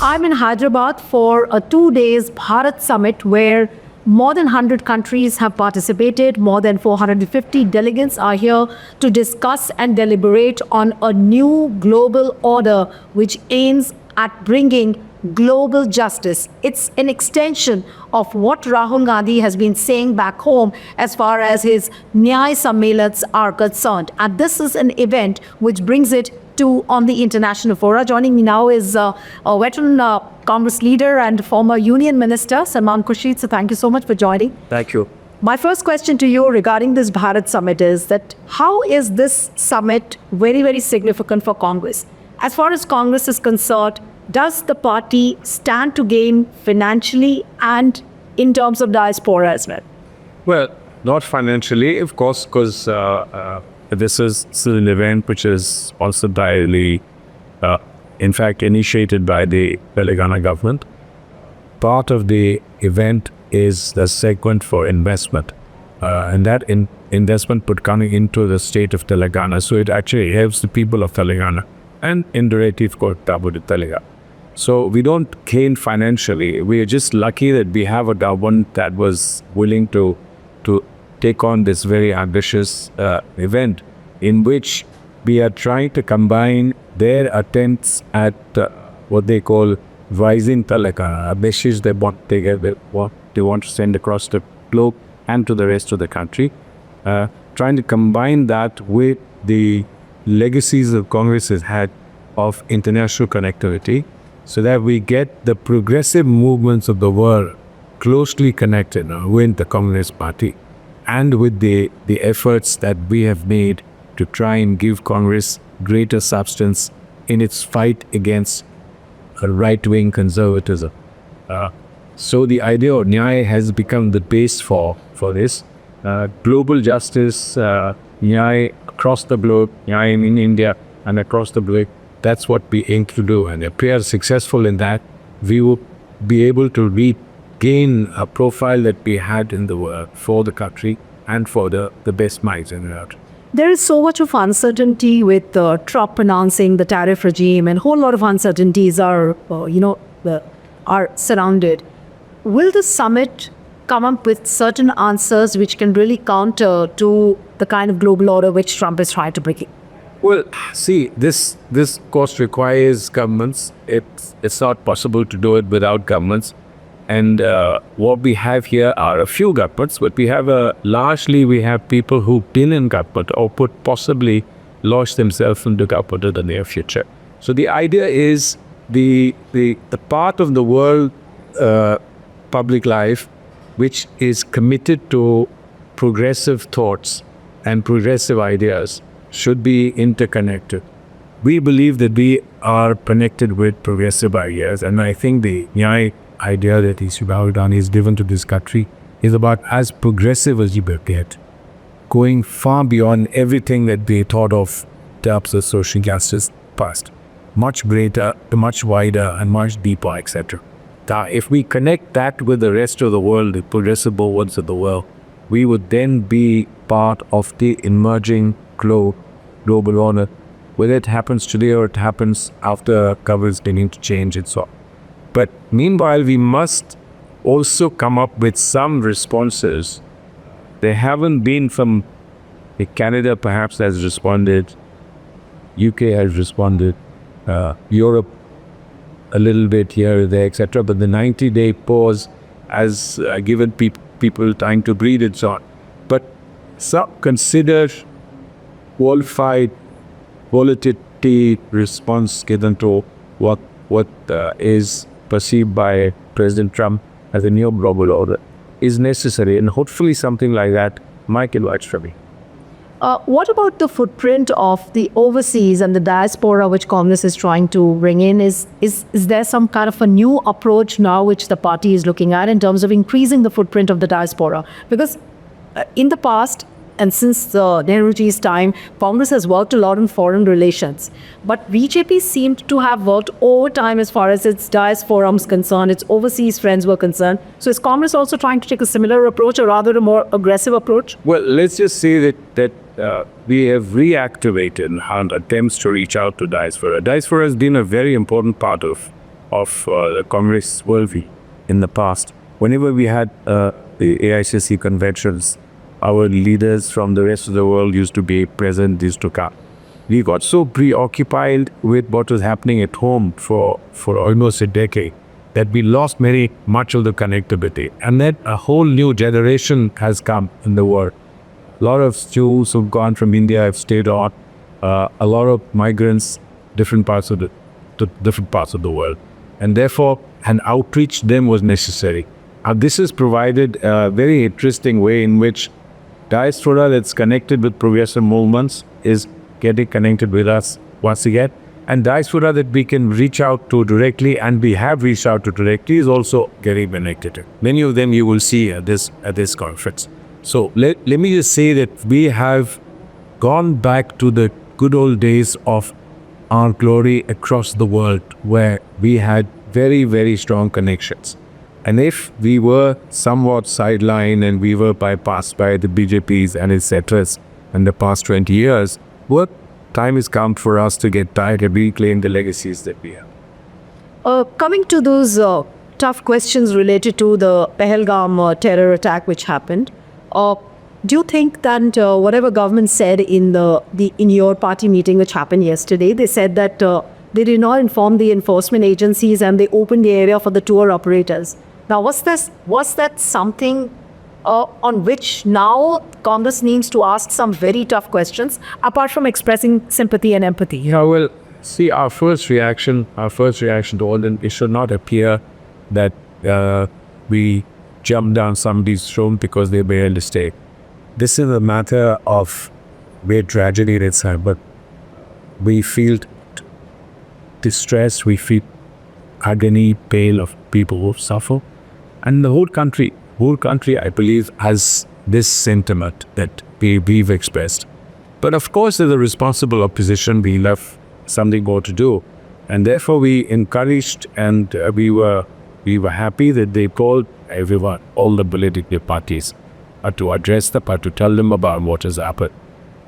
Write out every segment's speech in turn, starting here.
I'm in Hyderabad for a 2 days Bharat summit where more than 100 countries have participated. More than 450 delegates are here to discuss and deliberate on a new global order which aims at bringing global justice. It's an extension of what Rahul Gandhi has been saying back home as far as his Nyay Sammelans are concerned. And this is an event which brings it to on the international fora. Joining me now is a veteran Congress leader and former Union Minister, Salman Khurshid. So thank you so much for joining. Thank you. My first question to you regarding this Bharat summit is that how is this summit very, very significant for Congress? As far as Congress is concerned, does the party stand to gain financially and in terms of diaspora as well? Well, not financially, of course, because this is still an event which is sponsored by in fact, initiated by the Telangana government. Part of the event is the segment for investment, and that investment put coming into the state of Telangana. So it actually helps the people of Telangana and indirectly, of course, Telangana. So we don't gain financially. We are just lucky that we have a government that was willing to take on this very ambitious event in which we are trying to combine their attempts at what they call rising Telangana, a message they want to send across the globe and to the rest of the country, trying to combine that with the legacies that Congress has had of international connectivity, so that we get the progressive movements of the world closely connected with the Communist Party and with the efforts that we have made to try and give Congress greater substance in its fight against right-wing conservatism. So the idea of Nyay has become the base for this. Global justice, Nyay across the globe, Nyay in India and across the globe, that's what we aim to do. And if we are successful in that, we will be able to regain a profile that we had in the world for the country and for the best minds in the world. There is so much of uncertainty with Trump announcing the tariff regime, and a whole lot of uncertainties are surrounded. Will the summit come up with certain answers which can really counter to the kind of global order which Trump is trying to bring in? Well, see, this of course requires governments. It's not possible to do it without governments. And what we have here are a few governments, but largely we have people who've been in government or could possibly launch themselves into government in the near future. So the idea is the part of the world public life which is committed to progressive thoughts and progressive ideas should be interconnected. We believe that we are connected with progressive ideas, and I think the Nyay idea that Rahul Gandhi is given to this country is about as progressive as you get, going far beyond everything that they thought of in terms of social justice past, much greater, much wider, and much deeper, etc. If we connect that with the rest of the world, the progressive movements of the world, we would then be part of the emerging global order, whether it happens today or it happens after governments beginning to change and so on. But meanwhile, we must also come up with some responses. There haven't been from Canada perhaps has responded, UK has responded, Europe a little bit here or there, etc. But the 90-day pause has given people time to breathe and so on. But some consider qualified volatility response given to what is perceived by President Trump as a new global order is necessary, and hopefully something like that might emerge from me. What about the footprint of the overseas and the diaspora which Congress is trying to bring in? Is there some kind of a new approach now which the party is looking at in terms of increasing the footprint of the diaspora? Because in the past, and since Nehruji's time, Congress has worked a lot on foreign relations. But BJP seemed to have worked overtime as far as its diaspora is concerned, its overseas friends were concerned. So is Congress also trying to take a similar approach, or rather a more aggressive approach? Well, let's just say that we have reactivated our attempts to reach out to diaspora. Diaspora has been a very important part of of the Congress worldview in the past. Whenever we had the AICC conventions, our leaders from the rest of the world used to be present, used to come. We got so preoccupied with what was happening at home for almost a decade that we lost much of the connectivity. And then a whole new generation has come in the world. A lot of Jews who've gone from India have stayed on. A lot of migrants, different parts of the world. And therefore, an outreach to them was necessary. This has provided a very interesting way in which Diaspora that's connected with progressive movements is getting connected with us once again. And Diaspora that we can reach out to directly, and we have reached out to directly, is also getting connected. Many of them you will see at this conference. So let me just say that we have gone back to the good old days of our glory across the world, where we had very, very strong connections. And if we were somewhat sidelined and we were bypassed by the BJPs and etc. in the past 20 years, what time has come for us to get tired and reclaim the legacies that we have. Coming to those tough questions related to the Pahalgam terror attack which happened, do you think that whatever government said in your party meeting which happened yesterday, they said that they did not inform the enforcement agencies and they opened the area for the tour operators? Now, was that something on which now Congress needs to ask some very tough questions, apart from expressing sympathy and empathy? Yeah, well, see, our first reaction to all this, it should not appear that we jump down somebody's throat because they made a mistake. This is a matter of great tragedy inside, but we feel distress, we feel agony, pain of people who suffer. And the whole country, I believe, has this sentiment that we've expressed. But of course, as a responsible opposition, we have something more to do. And therefore, we encouraged and we were happy that they called everyone, all the political parties, to address them, to tell them about what has happened.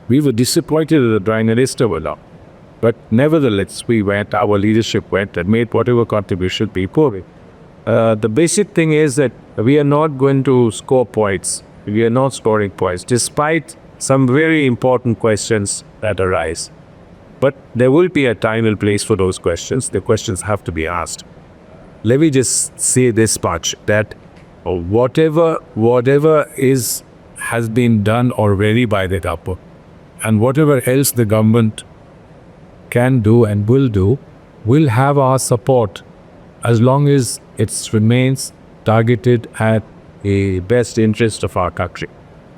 We were disappointed that the Prime Minister were not. But nevertheless, our leadership went and made whatever contribution people made. The basic thing is that we are not going to score points. We are not scoring points, despite some very important questions that arise. But there will be a time and place for those questions. The questions have to be asked. Let me just say this much, that whatever has been done already by the government, and whatever else the government can do and will do, will have our support as long as it remains targeted at the best interest of our country.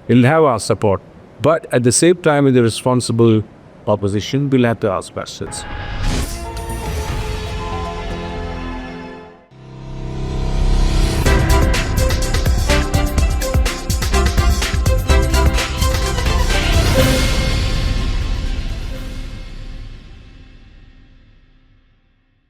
It will have our support. But at the same time, with the responsible opposition, we'll have to ask questions.